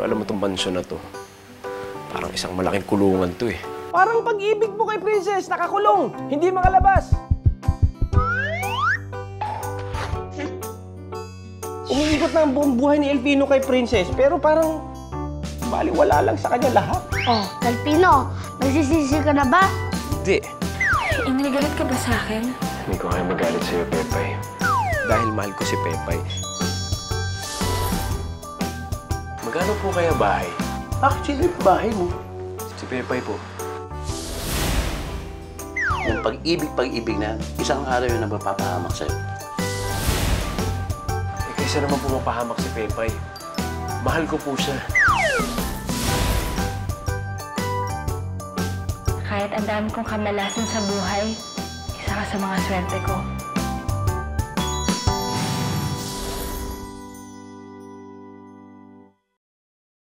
Alam mo itong mansyon na to, parang isang malaking kulungan to eh. Parang pag-ibig mo kay Princess, nakakulong, hindi makalabas. Umiikot na ang buong buhay ni Elpino kay Princess, pero parang baliwala lang sa kanya lahat. Oh, Elpino, nagsisisi ka na ba? Hindi. Inagalit ka ba sa akin? Hindi ko kaya magalit sa'yo, Pepay. Dahil mahal ko si Pepay. Magkano po kaya bahay? Actually, bahay mo. Si Pepay po. Yung pag-ibig na, isang araw yun na mapapahamak sa'yo. Eh, kaysa naman pumapahamak si Pepay. Mahal ko po siya. Kahit ang dami kong kamalasan sa buhay, isa ka sa mga swerte ko.